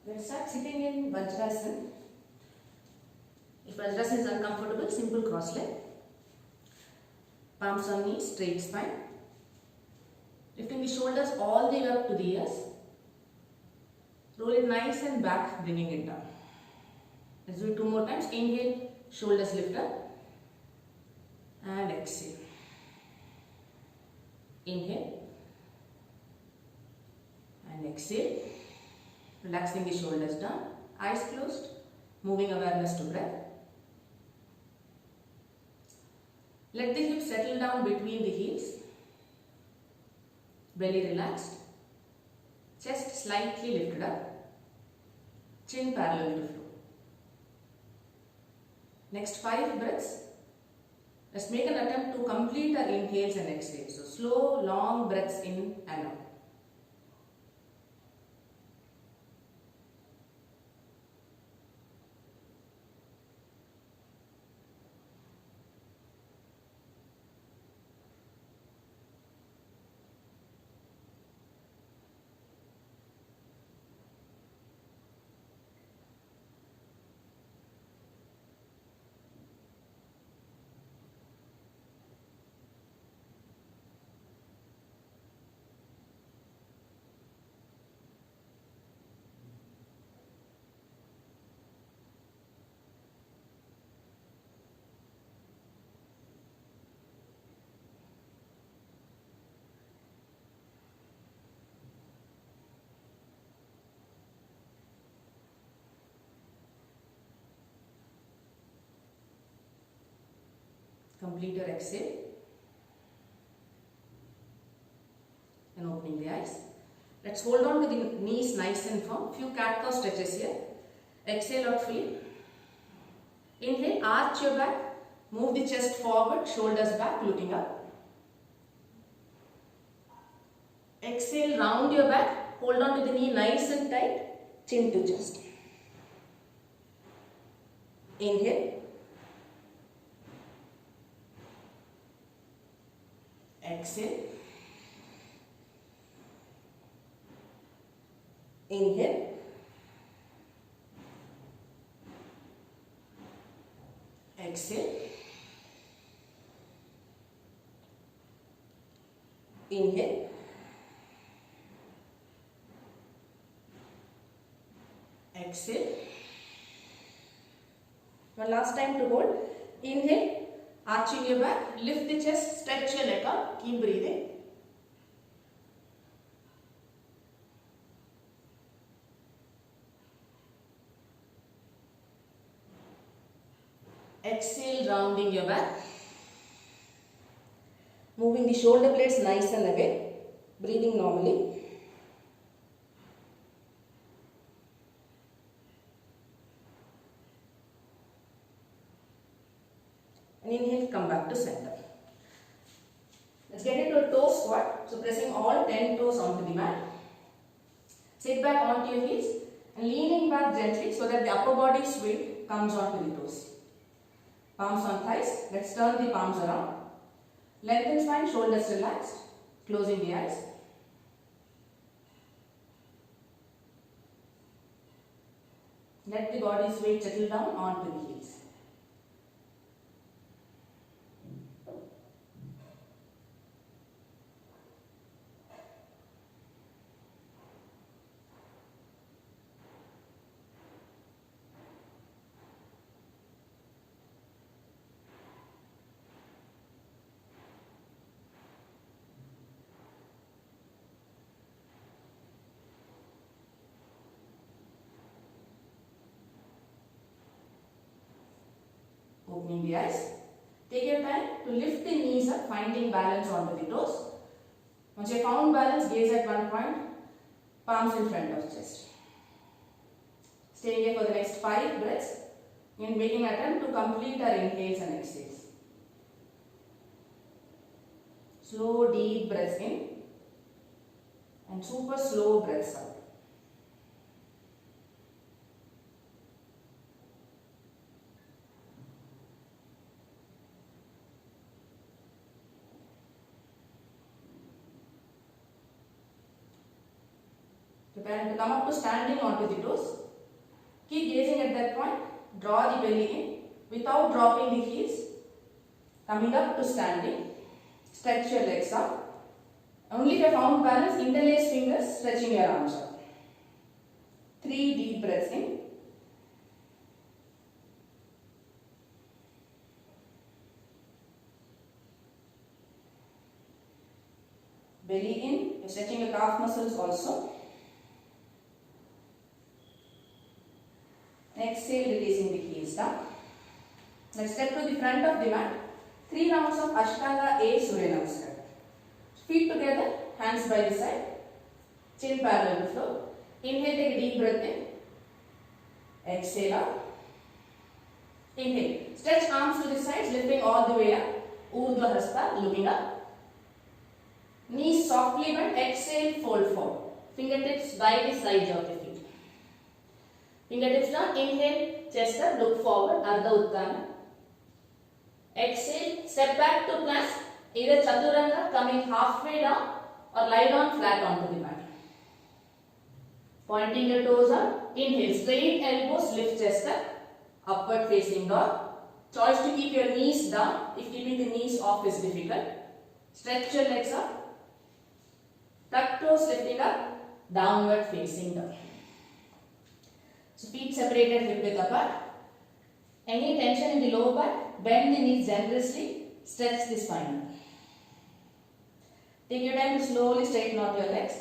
Let's start sitting in Vajrasana. If Vajrasana is uncomfortable, simple cross leg. Palms on knees, straight spine. Lifting the shoulders all the way up to the ears. Roll it nice and back, bringing it down. Let's do it 2 more times. Inhale, shoulders lift up. And exhale. Inhale. And exhale. Relaxing the shoulders down. Eyes closed. Moving awareness to breath. Let the hips settle down between the heels. Belly relaxed. Chest slightly lifted up. Chin parallel to floor. Next 5 breaths. Let's make an attempt to complete our inhales and exhales. So slow, long breaths in and out. Complete your exhale and opening the eyes. Let's hold on to the knees nice and firm. Few cat-cow stretches here. Exhale out fully. Inhale, arch your back. Move the chest forward, shoulders back, looking up. Exhale, round your back. Hold on to the knee nice and tight. Chin to chest. Inhale. Exhale. Inhale. Exhale. Inhale. Exhale. One last time to hold. Inhale. Arching your back, lift the chest, stretch your neck up, keep breathing. Exhale, rounding your back. Moving the shoulder blades nice and away, breathing normally. And inhale, come back to center. Let's get into a toe squat. So pressing all 10 toes onto the mat. Sit back onto your heels and leaning back gently so that the upper body's weight comes onto the toes. Palms on thighs. Let's turn the palms around. Lengthen spine, shoulders relaxed. Closing the eyes. Let the body's weight settle down onto the heels. Opening the eyes. Take your time to lift the knees up, finding balance onto the toes. Once you found balance, gaze at one point, palms in front of chest. Stay here for the next 5 breaths and making an attempt to complete our inhales and exhales. Slow, deep breaths in and super slow breaths out. and come up to standing onto the toes. Keep gazing at that point. Draw the belly in without dropping the heels. Coming up to standing. Stretch your legs out. Only if you found balance, interlace fingers, stretching your arms out. 3 deep breaths in. Belly in. You're stretching your calf muscles also. Exhale, releasing the heels down. Let's step to the front of the mat. 3 rounds of Ashtanga A Surya Namaskar. Feet together, hands by the side. Chin parallel to floor. Inhale, take a deep breath in. Exhale out. Inhale. Stretch arms to the sides, lifting all the way up. Urdhva Hasta, looking up. Knees softly bent. Exhale, fold forward. Fingertips by the sides of the feet. Fingertips down. Inhale, chest up, look forward. Ardha Uttana. Exhale, step back to plank. Either Chaturanga, coming halfway down or lie down flat onto the mat. Pointing your toes up. Inhale, straight elbows, lift chest up. Upward facing dog. Choice to keep your knees down if keeping the knees off is difficult. Stretch your legs up. Tuck toes lifting up. Downward facing dog. So feet separated, hip width apart. Any tension in the lower back, bend the knees generously. Stretch the spine. Take your time to slowly straighten out your legs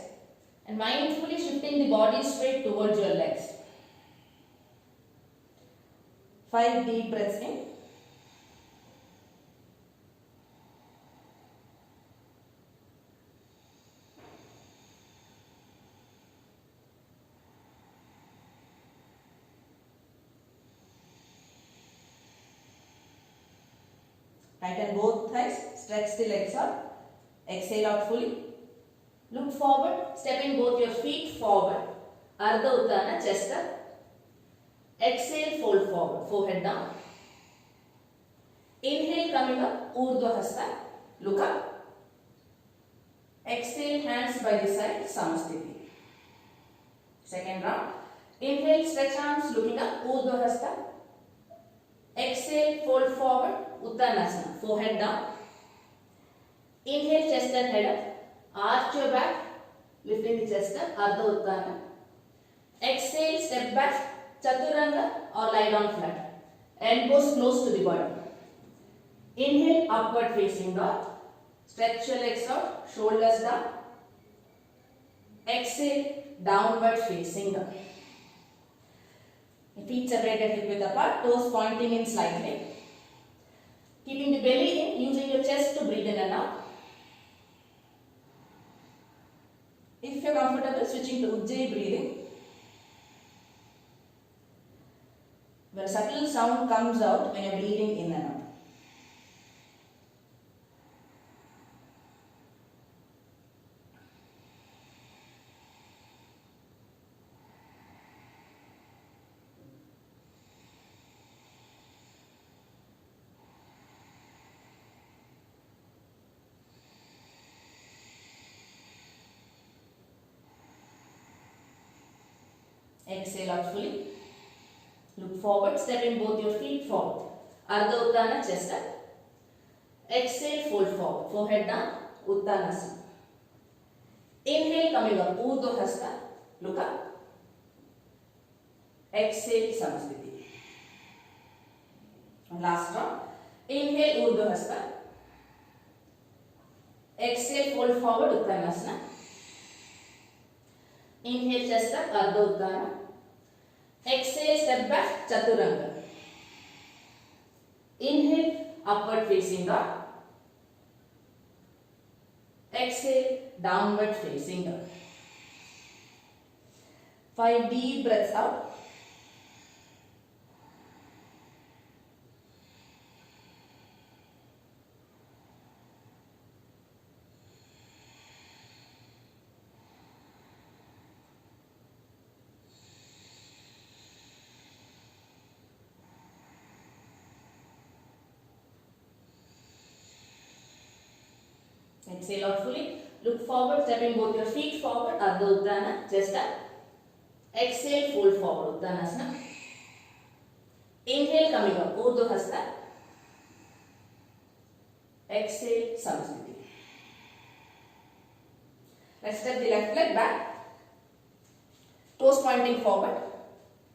and mindfully shifting the body straight towards your legs. 5 deep breaths in. Tighten both thighs, stretch the legs out. Exhale out fully. Look forward, stepping both your feet forward. Ardha Uttana, chest up. Exhale, fold forward, forehead down. Inhale, coming up, Urdhva Hasta, look up. Exhale, hands by the side, Samasthiti. Second round. Inhale, stretch arms, looking up, Urdhva Hasta. Exhale, fold forward, Uttanasana, forehead down. Inhale, chest and head up. Arch your back, lifting the chest up, Ardha Uttana. Exhale, step back, Chaturanga or lie down flat. Elbows close to the body. Inhale, upward facing dog. Stretch your legs out, shoulders down. Exhale, downward facing dog. Feet separated, hip width apart, toes pointing in slightly. Keeping the belly in, using your chest to breathe in and out. If you are comfortable, switching to Ujjayi breathing. When a subtle sound comes out when you are breathing in and out. Exhale out fully. Look forward, stepping both your feet forward. Ardha Uttana, chest up. Exhale, fold forward. Forehead down, Uttanasana. Inhale, coming up, Urdhva Hasta. Look up. Exhale, Samasthiti. And last round. Inhale, Urdhva Hasta. Exhale, fold forward, Uttanasana. Inhale, chest up, Ardha Uttana. Exhale, step back, Chaturanga. Inhale, upward facing dog. Exhale, downward facing dog. 5 deep breaths out. Exhale out fully. Look forward, stepping both your feet forward, Ardha Uttana, chest up. Exhale, fold forward, Uttanasana. Inhale, coming up, Urdhva Hasta. Exhale, Samskriti. Let's step the left leg back. Toes pointing forward.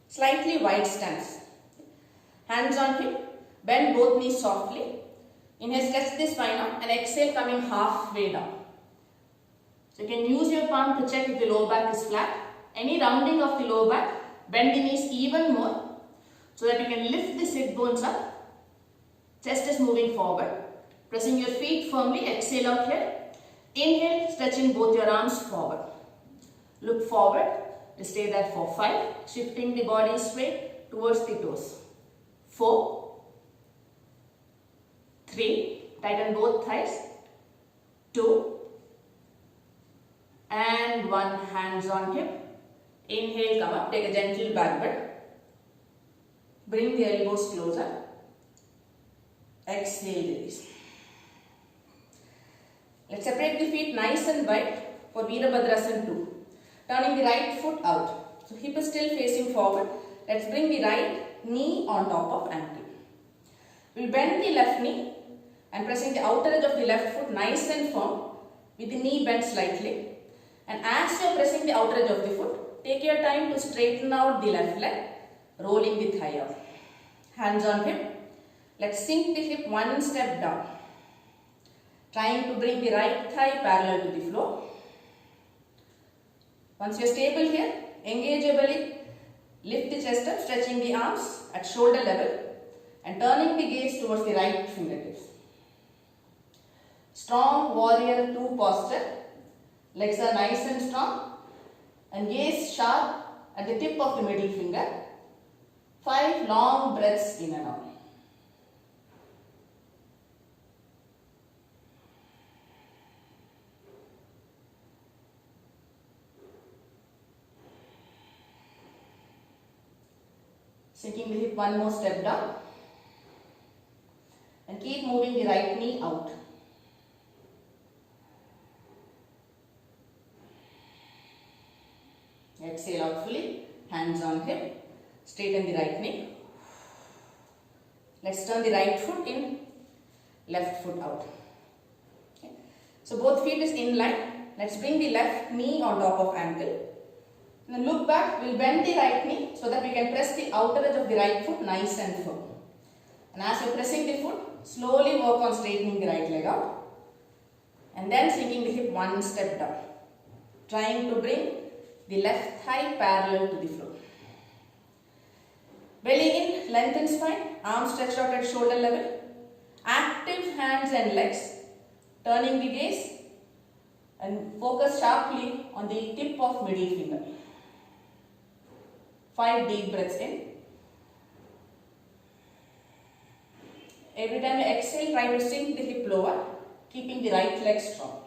Slightly wide stance. Hands on hip. Bend both knees softly. Inhale, stretch the spine out and exhale, coming halfway down. So you can use your palm to check if the lower back is flat. Any rounding of the lower back, bend the knees even more so that you can lift the sit bones up. Chest is moving forward. Pressing your feet firmly, exhale out here. Inhale, stretching both your arms forward. Look forward. Stay there for 5. Shifting the body straight towards the toes. 4, 3, tighten both thighs. 2, and 1, hands on hip. Inhale, come up, take a gentle backward. Bring the elbows closer. Exhale, release. Let's separate the feet nice and wide for Veerabhadrasana 2. Turning the right foot out. So hip is still facing forward. Let's bring the right knee on top of ankle. We'll bend the left knee and pressing the outer edge of the left foot nice and firm with the knee bent slightly. And as you are pressing the outer edge of the foot, take your time to straighten out the left leg, rolling the thigh out. Hands on hip. Let's sink the hip one step down. Trying to bring the right thigh parallel to the floor. Once you are stable here, engage your belly, lift the chest up, stretching the arms at shoulder level and turning the gaze towards the right fingertips. Strong warrior 2 posture. Legs are nice and strong and gaze sharp at the tip of the middle finger. 5 long breaths in and out. Sinking the hip one more step down and keep moving the right knee out. Exhale out fully, hands on hip, straighten the right knee. Let's turn the right foot in, left foot out. Okay. So both feet is in line. Let's bring the left knee on top of ankle. And then look back, we'll bend the right knee so that we can press the outer edge of the right foot nice and firm. And as you're pressing the foot, slowly work on straightening the right leg out. And then sinking the hip one step down. Trying to bring the left thigh parallel to the floor. Belly in, lengthen spine, arms stretched out at shoulder level. Active hands and legs. Turning the gaze and focus sharply on the tip of middle finger. 5 deep breaths in. Every time you exhale, try to sink the hip lower, keeping the right leg strong.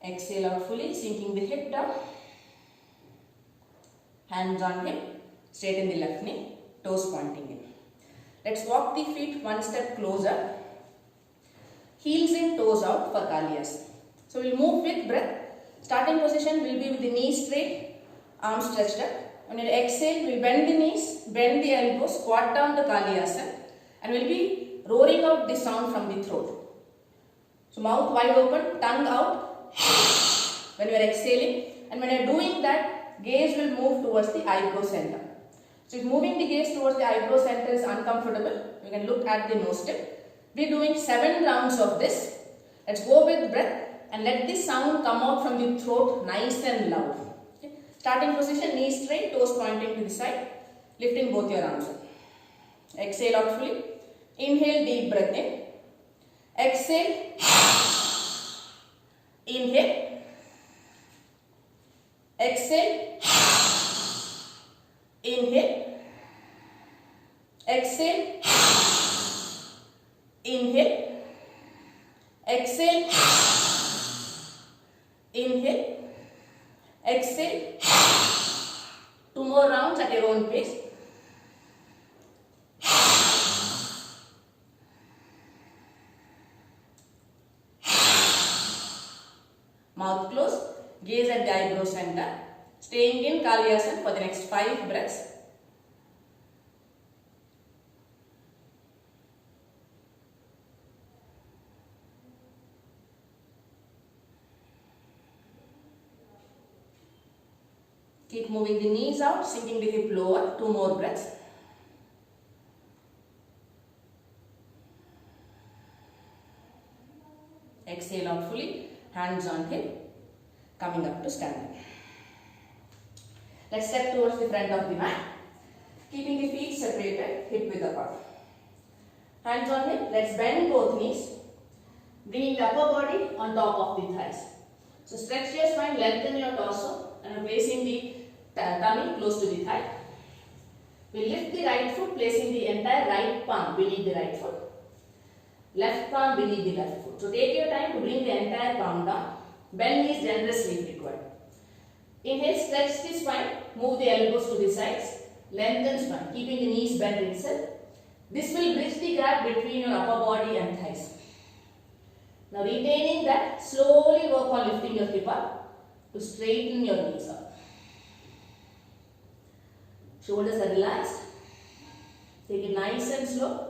Exhale out fully, sinking the hip down. Hands on hip, straighten the left knee, toes pointing in. Let's walk the feet one step closer. Heels in, toes out for Kalyasana. So we'll move with breath. Starting position will be with the knees straight, arms stretched up. When you exhale, we'll bend the knees, bend the elbows, squat down to Kalyasana. And we'll be roaring out the sound from the throat. So mouth wide open, tongue out when you are exhaling, and when you are doing that, gaze will move towards the eyebrow center. So if moving the gaze towards the eyebrow center is uncomfortable, you can look at the nose tip. We are doing 7 rounds of this. Let's go with breath and let the sound come out from the throat nice and loud. Okay. Starting position, knees straight, toes pointing to the side, lifting both your arms up. Exhale out fully. Inhale, deep breath in. Exhale. Inhale. Exhale. Inhale. exhale, inhale, exhale, inhale, exhale. 2 more rounds at your own pace. Mouth closed, gaze at the eyebrow center. Staying in Kalyasana for the next 5 breaths. Keep moving the knees out, sinking the hip lower. 2 more breaths. Exhale out fully, hands on hip, coming up to standing. Let's step towards the front of the mat, keeping the feet separated, hip width apart. Hands on hip, let's bend both knees, bringing the upper body on top of the thighs. So stretch your spine, lengthen your torso, and placing the tummy close to the thigh. We lift the right foot, placing the entire right palm beneath the right foot. Left palm beneath the left foot. So take your time to bring the entire palm down. Bend knees generously if required. Inhale, stretch the spine, move the elbows to the sides, lengthen spine, keeping the knees bent itself. This will bridge the gap between your upper body and thighs. Now retaining that, slowly work on lifting your hip up to straighten your knees up. Shoulders are relaxed. Take it nice and slow.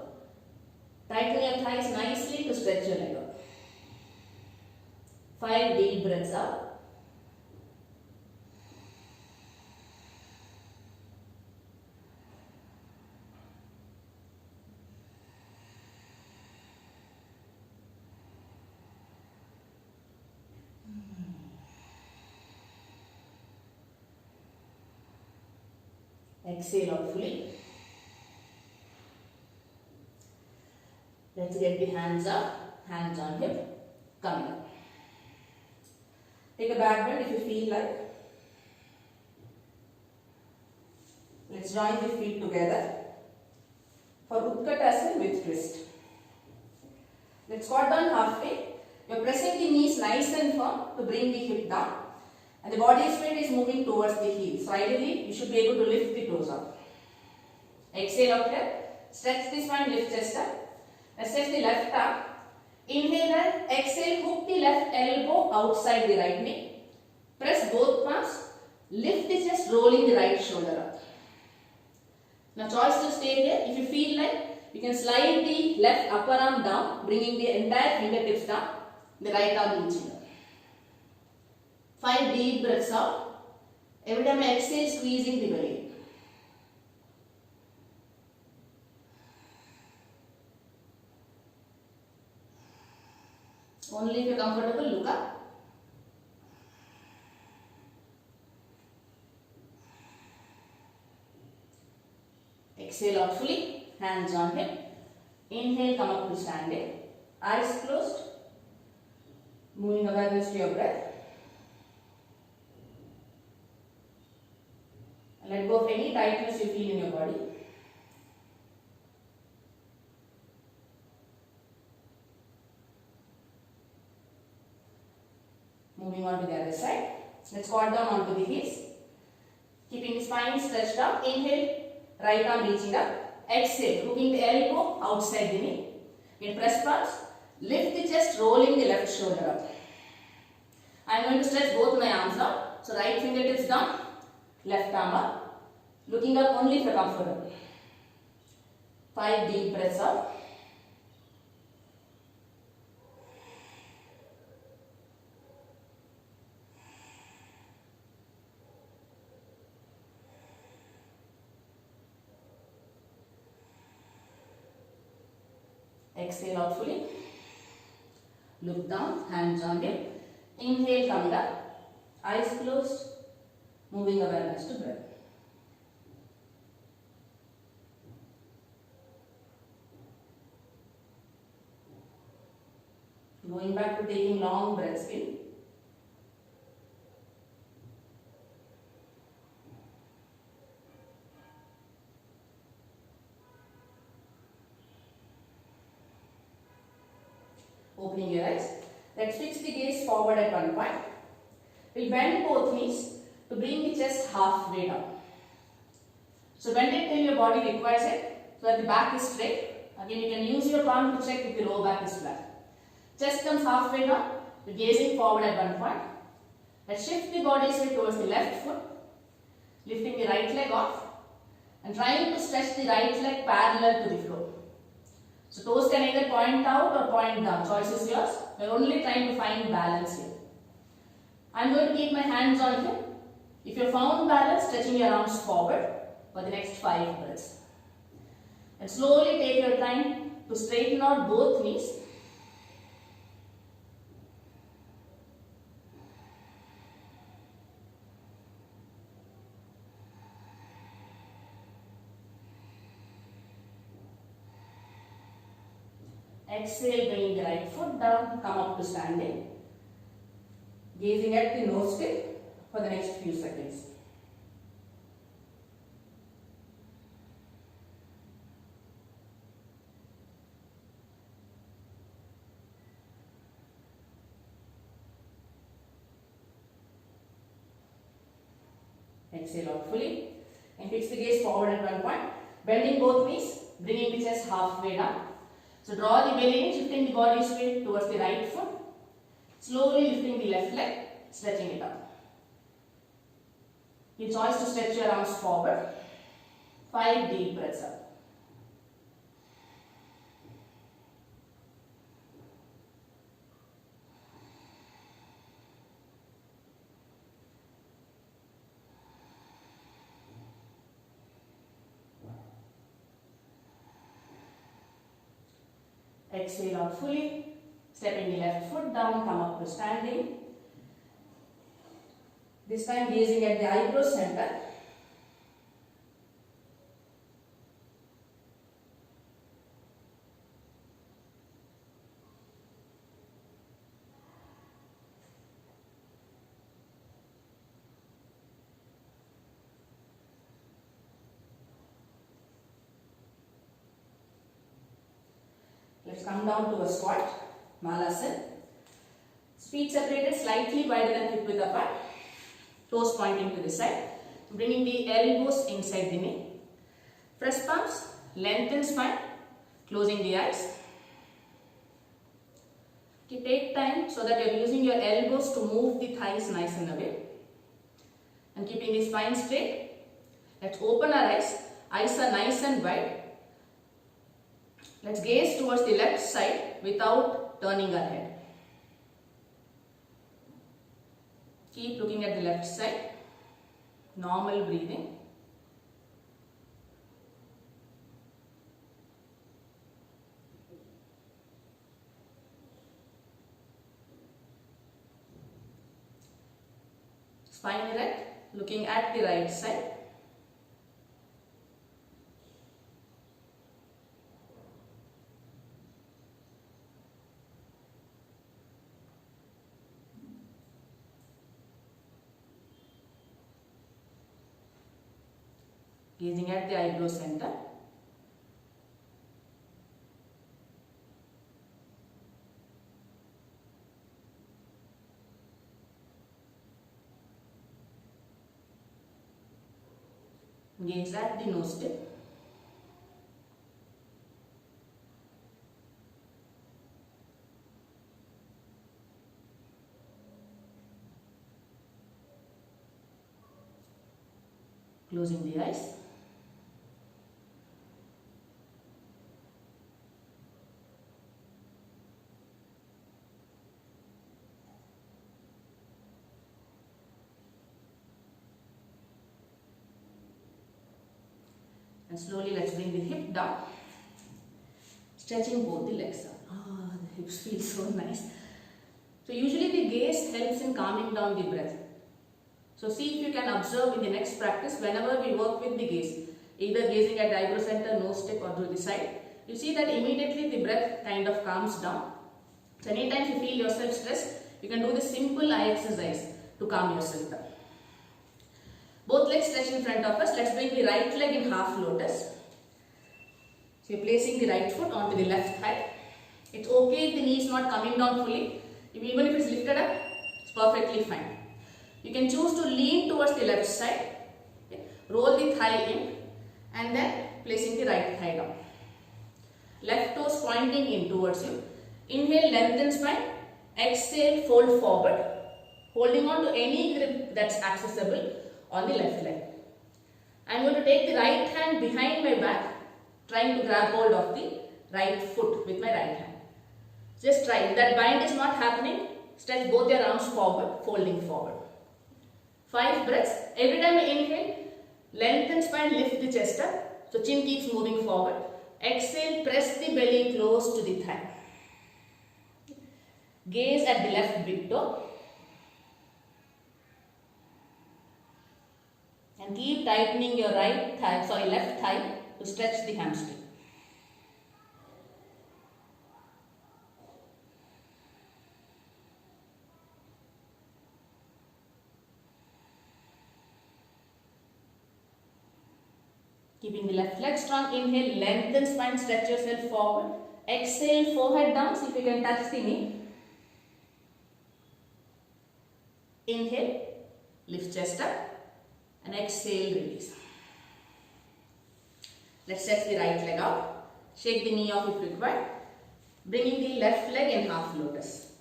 Tighten your thighs nicely to stretch your leg up. 5 deep breaths out. Exhale out fully. Let's get the hands up, hands on hip, coming up. Take a back bend if you feel like. Let's join the feet together for Utkatasana with twist. Let's squat down halfway. You're pressing the knees nice and firm to bring the hip down. And the body's weight is moving towards the heels. So ideally, you should be able to lift the toes up. Exhale out here. Stretch the spine, lift chest up. Let's stretch the left arm. Inhale and exhale, hook the left elbow outside the right knee. Press both palms. Lift the chest, rolling the right shoulder up. Now choice to stay here. If you feel like, you can slide the left upper arm down, bringing the entire fingertips down. The right arm reaching up. 5 deep breaths out. Every time I exhale, squeezing the belly. Only if you are comfortable, look up. Exhale out fully, hands on hip. Inhale, come up to standing. Eyes closed. Moving awareness to your breath. Let go of any tightness you feel in your body. Moving on to the other side. Let's squat down onto the heels. Keeping the spine stretched out. Inhale, right arm reaching up. Exhale, hooking the elbow outside the knee. In press palms, lift the chest, rolling the left shoulder up. I am going to stretch both my arms out. So right fingertips down, left arm up. Looking up only if you are comfortable. 5 deep breaths out. Exhale out fully. Look down, hands on hip. Inhale, coming up. Eyes closed. Moving awareness to breath. Going back to taking long breaths in. opening your eyes. Let's fix the gaze forward at one point. We'll bend both knees to bring the chest halfway down. So bend it till your body requires it, so that the back is straight. Again, you can use your palm to check if the lower back is flat. Chest comes halfway down, you're gazing forward at one point. Let's shift the body's weight towards the left foot, lifting the right leg off and trying to stretch the right leg parallel to the floor. So toes can either point out or point down, choice is yours. We're only trying to find balance here. I'm going to keep my hands on hip. If you found balance, stretching your arms forward for the next 5 breaths. And slowly take your time to straighten out both knees. Exhale, bring the right foot down, come up to standing. Gazing at the nose tip for the next few seconds. Exhale out fully and fix the gaze forward at one point. Bending both knees, bringing the chest halfway down. So draw the belly in, shifting the body's weight towards the right foot. Slowly lifting the left leg, stretching it up. Your choice to stretch your arms forward. 5 deep breaths up. Exhale out fully, stepping the left foot down, come up to standing. This time gazing at the eyebrow center. Let's come down to a squat, Malasana. Feet separated slightly wider than hip width apart. Toes pointing to the side. Bringing the elbows inside the knee. Press palms, lengthen spine, closing the eyes. Okay, take time so that you are using your elbows to move the thighs nice and away. And keeping the spine straight. Let's open our eyes. Eyes are nice and wide. Let's gaze towards the left side without turning our head. Keep looking at the left side. Normal breathing. Spine erect, looking at the right side. Gazing at the eyebrow center. Gaze at the nose tip. Closing the eyes. And slowly let's bring the hip down, stretching both the legs out. Ah, the hips feel so nice. So usually the gaze helps in calming down the breath. So see if you can observe in the next practice, whenever we work with the gaze, either gazing at the eyebrow center, nose tip or to the side, you see that immediately the breath kind of calms down. So anytime you feel yourself stressed, you can do this simple eye exercise to calm yourself down. Both legs stretch in front of us. Let's bring the right leg in half lotus. So you're placing the right foot onto the left thigh. It's okay if the knee is not coming down fully. Even if it's lifted up, it's perfectly fine. You can choose to lean towards the left side. Okay. Roll the thigh in and then placing the right thigh down. Left toes pointing in towards you. Inhale, lengthen spine. Exhale, fold forward. Holding on to any grip that's accessible on the left leg. I'm going to take the right hand behind my back, trying to grab hold of the right foot with my right hand. Just try. If that bind is not happening, stretch both your arms forward, folding forward. 5 breaths. Every time you inhale, lengthen spine, lift the chest up. So chin keeps moving forward. Exhale, press the belly close to the thigh. Gaze at the left big toe. And keep tightening your left thigh to stretch the hamstring. Keeping the left leg strong, inhale, lengthen spine, stretch yourself forward. Exhale, forehead down, see if you can touch the knee. Inhale, lift chest up and exhale, release. Let's stretch the right leg out. Shake the knee off if required. Bringing the left leg in half lotus.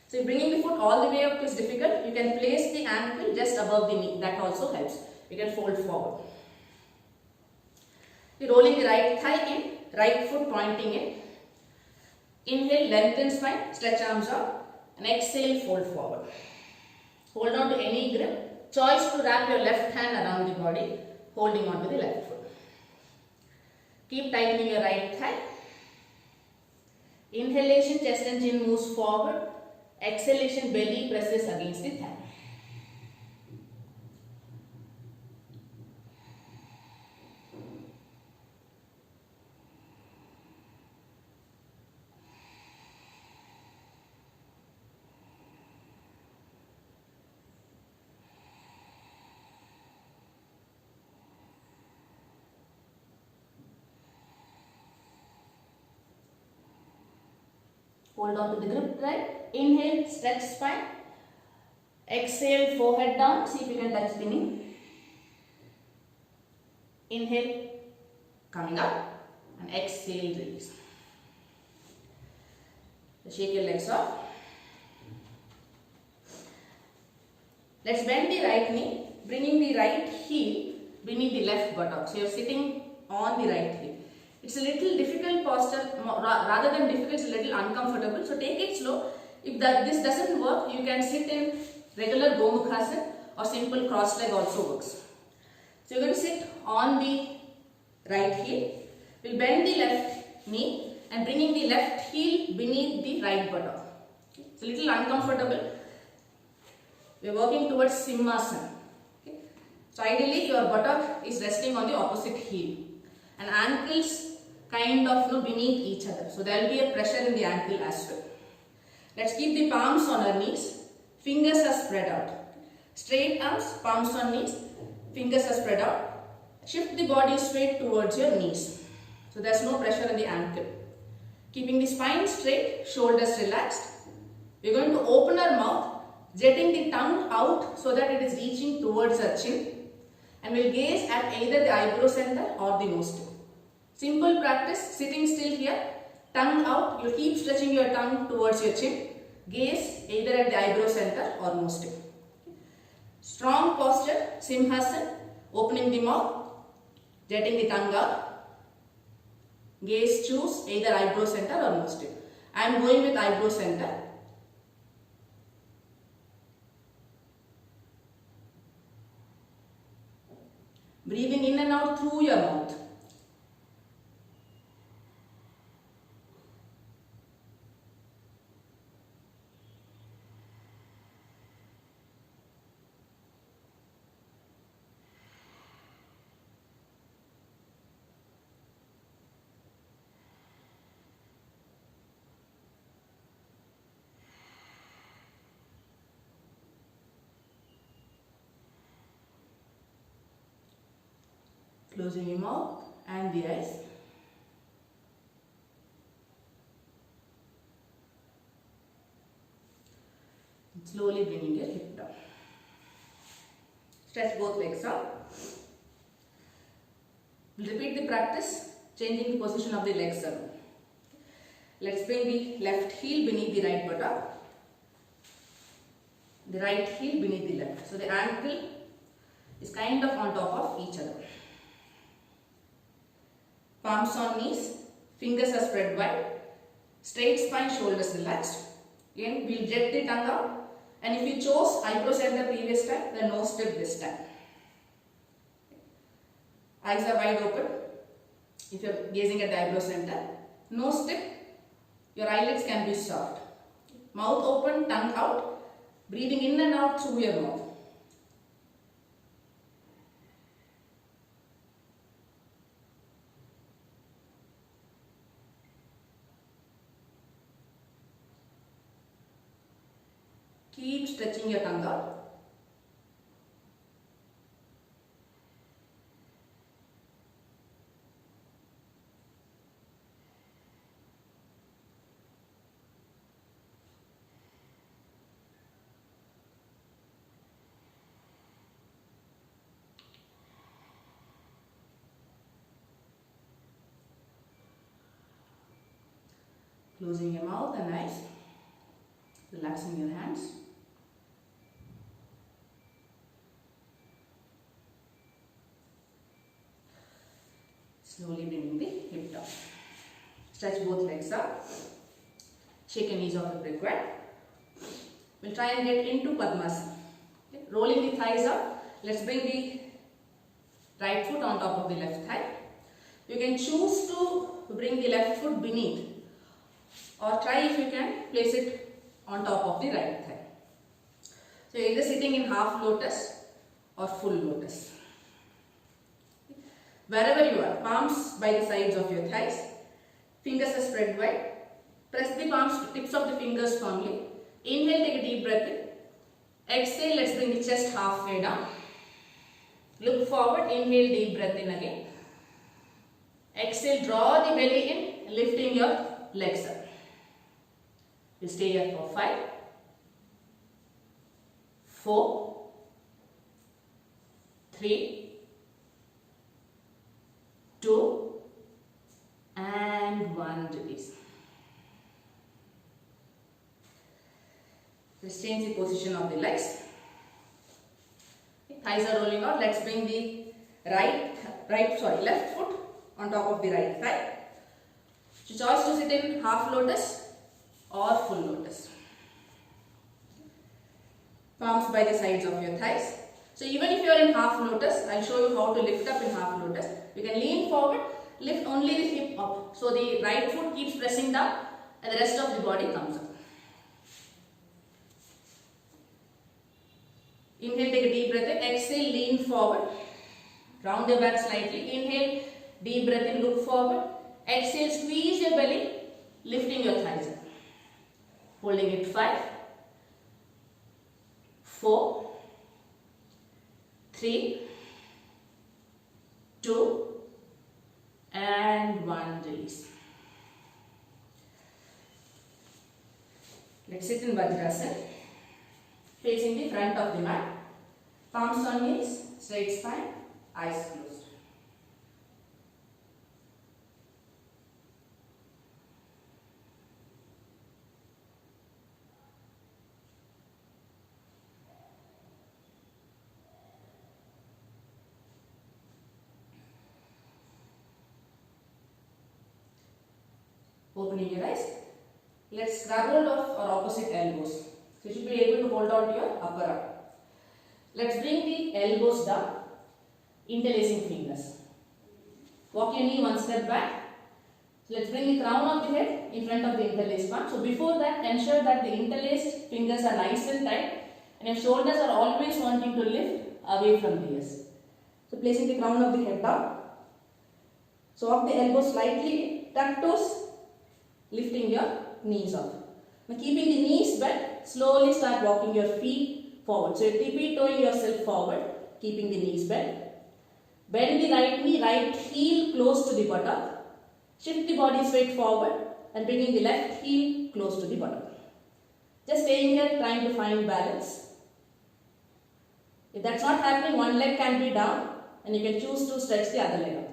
So if bringing the foot all the way up is difficult, you can place the ankle just above the knee. That also helps. You can fold forward. You're rolling the right thigh in, right foot pointing in. Inhale, lengthen spine, stretch arms out and exhale, fold forward. Hold on to any grip. Choice to wrap your left hand around the body, holding on to the left foot. Keep tightening your right thigh. Inhalation, chest and chin moves forward. Exhalation, belly presses against the thigh. Hold on to the grip right. Inhale, stretch spine. Exhale, forehead down. See if you can touch the knee. Inhale, coming up. And exhale, release. Shake your legs off. Let's bend the right knee, bringing the right heel beneath the left buttock. So you're sitting on the right heel. It's a little difficult posture, rather than difficult, it's a little uncomfortable. So take it slow. If this doesn't work, you can sit in regular Gomukhasana or simple cross leg also works. So you're going to sit on the right heel. We'll bend the left knee and bringing the left heel beneath the right buttock. It's a little uncomfortable. We're working towards Simhasana. Okay. So ideally your buttock is resting on the opposite heel and ankles kind of beneath each other. So there will be a pressure in the ankle as well. Let's keep the palms on our knees. Fingers are spread out. Straight arms, palms on knees. Fingers are spread out. Shift the body straight towards your knees. So there's no pressure in the ankle. Keeping the spine straight, shoulders relaxed. We're going to open our mouth, jetting the tongue out so that it is reaching towards our chin. And we'll gaze at either the eyebrow center or the nose tip. Simple practice, sitting still here, tongue out. You keep stretching your tongue towards your chin. Gaze either at the eyebrow center or nose tip. Strong posture, Simhasana, opening the mouth, jetting the tongue out. Gaze choose either eyebrow center or nose tip. I am going with eyebrow center. Breathing in and out through your mouth. Closing your mouth and the eyes. Slowly bringing your hip down. Stretch both legs up. We'll repeat the practice, changing the position of the legs around. Let's bring the left heel beneath the right buttock. The right heel beneath the left. So the ankle is kind of on top of each other. Palms on knees, fingers are spread wide, straight spine, shoulders relaxed. Again, we'll jet the tongue out. And if you chose eyebrow center previous time, then nose step this time. Eyes are wide open. If you are gazing at the eyebrow center, nose step, your eyelids can be soft. Mouth open, tongue out, breathing in and out through your mouth. Keep stretching your tongue out. Closing your mouth and eyes, relaxing your hands. Slowly bringing the hip down. Stretch both legs up. Shake your knees off if required. We'll try and get into Padmasana. Okay. Rolling the thighs up. Let's bring the right foot on top of the left thigh. You can choose to bring the left foot beneath, or try if you can place it on top of the right thigh. So you're either sitting in half lotus or full lotus. Wherever you are, palms by the sides of your thighs, fingers are spread wide. Press the palms, tips of the fingers firmly. Inhale, take a deep breath in. Exhale, let's bring the chest halfway down. Look forward, inhale, deep breath in again. Exhale, draw the belly in, lifting your legs up. You stay here for 5, 4, 3, 2 and 1. Release. Let's change the position of the legs. Thighs are rolling out. Let's bring the left foot on top of the right thigh. So choice to sit in half lotus or full lotus. Palms by the sides of your thighs. So even if you are in half lotus, I'll show you how to lift up in half lotus. You can lean forward, lift only the hip up. So the right foot keeps pressing down and the rest of the body comes up. Inhale, take a deep breath in. Exhale, lean forward. Round your back slightly. Inhale, deep breath in, look forward. Exhale, squeeze your belly, lifting your thighs up. Holding it 5, 4, 3, 2 and 1. Release. Let's sit in Vajrasana, facing the front of the mat. Palms on knees, straight spine, eyes closed. Opening your eyes. Let's grab hold of our opposite elbows. So you should be able to hold on to your upper arm. Let's bring the elbows down, interlacing fingers. Walk your knee one step back. So let's bring the crown of the head in front of the interlaced palm. So before that, ensure that the interlaced fingers are nice and tight, and your shoulders are always wanting to lift away from the ears. So placing the crown of the head down. So walk the elbows slightly, tuck toes, lifting your knees off. Now keeping the knees bent, slowly start walking your feet forward. So you're tippy-toeing yourself forward, keeping the knees bent. Bend the right knee, right heel close to the buttock. Shift the body straight forward and bringing the left heel close to the buttock. Just staying here trying to find balance. If that's not happening, one leg can be down and you can choose to stretch the other leg up.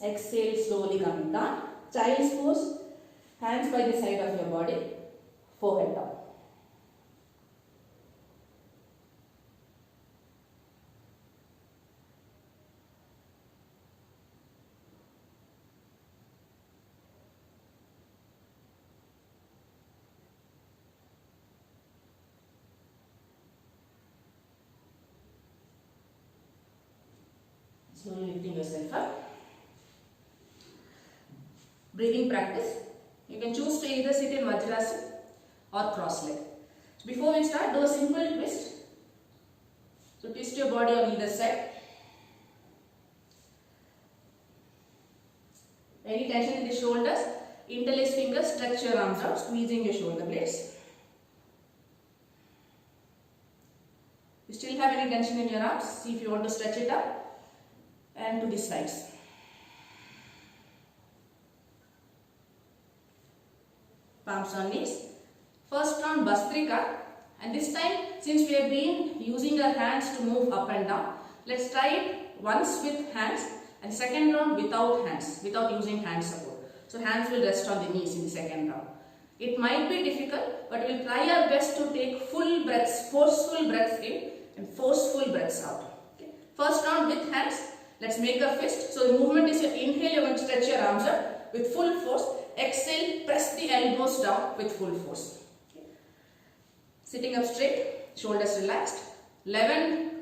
Exhale, slowly coming down. Child's pose, hands by the side of your body, forehead down. Slowly lifting yourself up. Breathing practice. You can choose to either sit in Vajrasana or cross leg. So before we start, do a simple twist. So twist your body on either side. Any tension in the shoulders, interlace fingers, stretch your arms out, squeezing your shoulder blades. You still have any tension in your arms, see if you want to stretch it up and to the sides. Palms on knees. First round Bhastrika, and this time since we have been using our hands to move up and down, let's try it once with hands and second round without hands, without using hand support. So hands will rest on the knees in the second round. It might be difficult, but we'll try our best to take full breaths, forceful breaths in and forceful breaths out. Okay. First round with hands, let's make a fist. So the movement is your inhale, you're going to stretch your arms up with full force. Exhale, press the elbows down with full force. Okay. Sitting up straight, shoulders relaxed. 11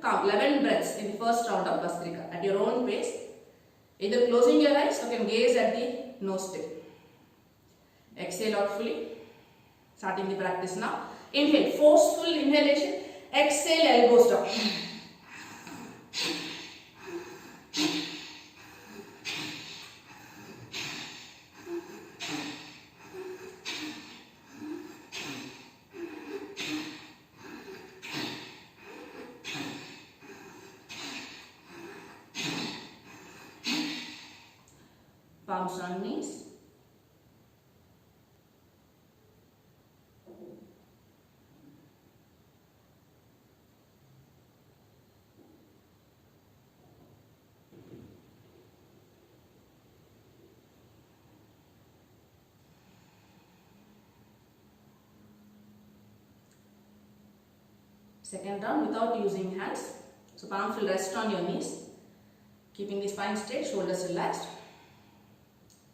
breaths in the first round of Bhastrika at your own pace. Either closing your eyes or you can gaze at the nose tip. Exhale out fully. Starting the practice now. Inhale, forceful inhalation. Exhale, elbows down. Palms on knees. Second round without using hands. So palms will rest on your knees. Keeping the spine straight, shoulders relaxed.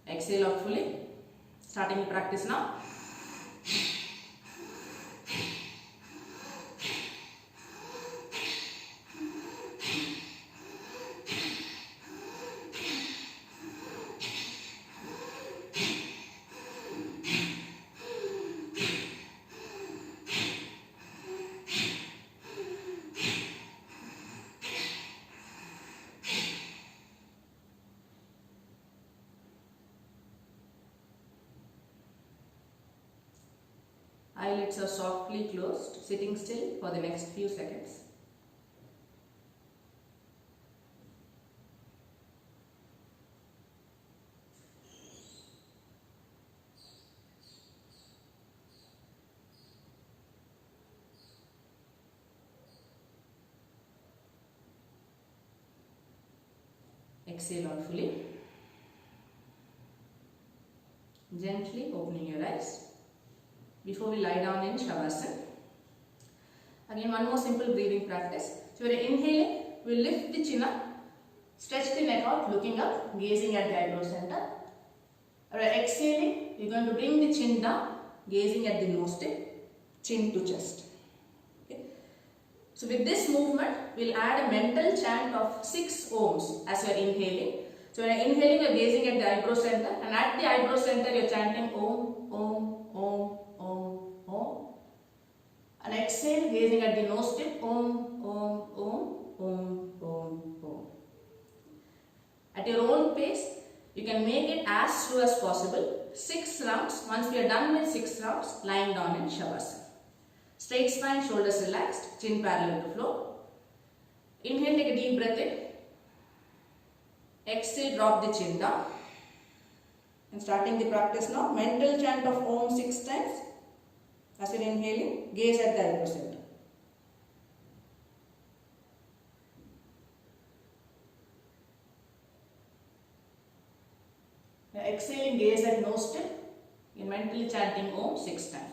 Exhale out fully. Starting the practice now. Eyelids are softly closed, sitting still for the next few seconds. Exhale out fully. Gently opening your eyes. Before we lie down in Shavasana. Again, one more simple breathing practice. So, when you're inhaling, we'll lift the chin up, stretch the neck out, looking up, gazing at the eyebrow center. When you're exhaling, you're going to bring the chin down, gazing at the nose tip, chin to chest. Okay. So, with this movement, we'll add a mental chant of 6 ohms as you're inhaling. So, when you're inhaling, you're gazing at the eyebrow center, and at the eyebrow center, you're chanting Om, Om, Om. And exhale, gazing at the nose tip, Om, Om, Om, Om, Om, Om. At your own pace, You can make it as slow as possible. 6 rounds. Once we are done with 6 rounds, lying down in Shavasana. Straight spine, shoulders relaxed, chin parallel to floor. Inhale, take a deep breath in. Exhale, drop the chin down. And starting the practice now, mental chant of Om 6 times. As you're inhaling, gaze at the eyebrow center. Now exhaling, gaze at nose tip. You're mentally chanting Om 6 times.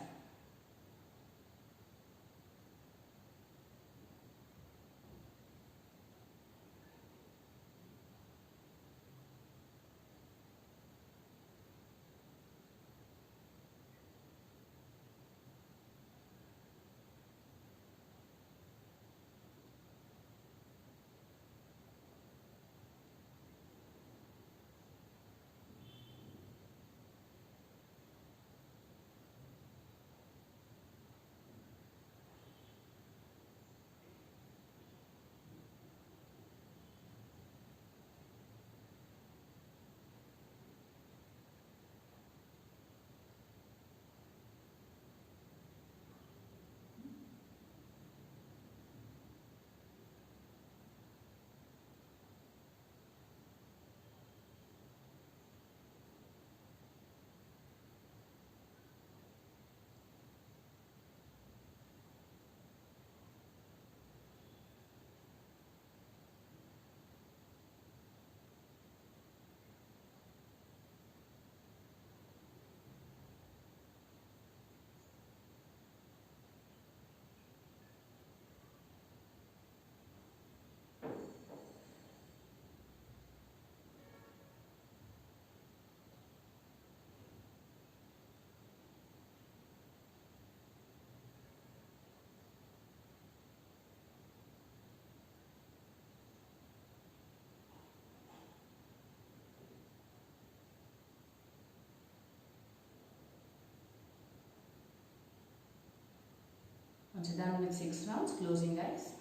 Once you're done with 6 rounds, closing eyes.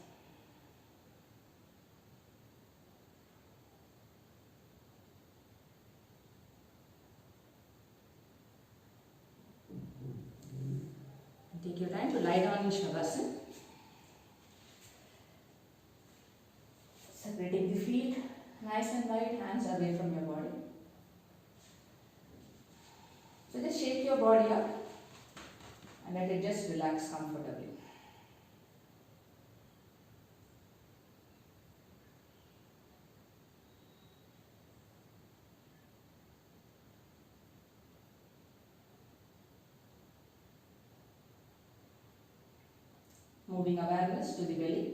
Take your time to lie down in Shavasana. Separating the feet nice and wide, hands away from your body. So just shake your body up and let it just relax comfortably. Moving awareness to the belly.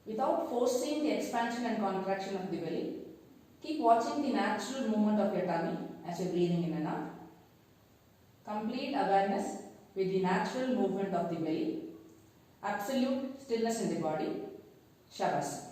Without forcing the expansion and contraction of the belly, keep watching the natural movement of your tummy as you're breathing in and out. Complete awareness with the natural movement of the belly. Absolute stillness in the body. Shavasana.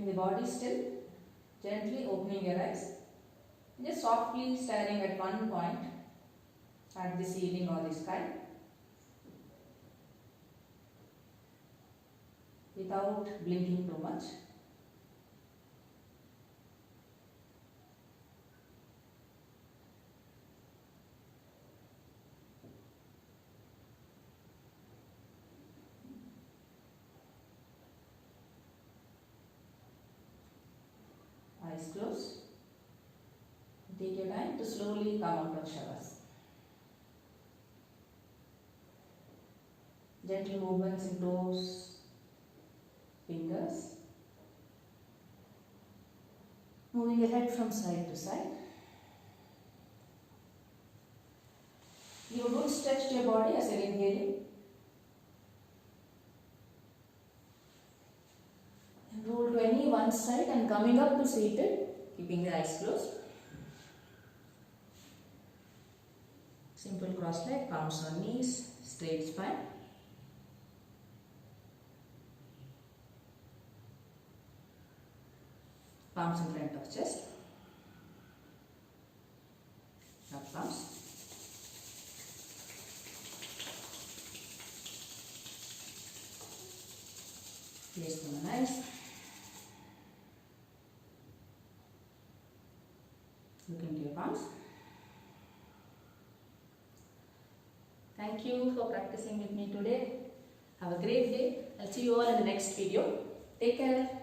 Keeping the body still, gently opening your eyes. Just softly staring at one point at the ceiling or the sky without blinking too much. Eyes closed. Take your time to slowly come out of Shavasana. Gentle movements in toes, fingers. Moving your head from side to side. Give a good stretch to your body as you're inhaling. And roll to any one side and coming up to seated, keeping the eyes closed. Simple cross leg, palms on knees, straight spine. Palms in front of chest. Up palms. Place them on eyes. Look into your palms. Thank you for practicing with me today. Have a great day. I'll see you all in the next video. Take care.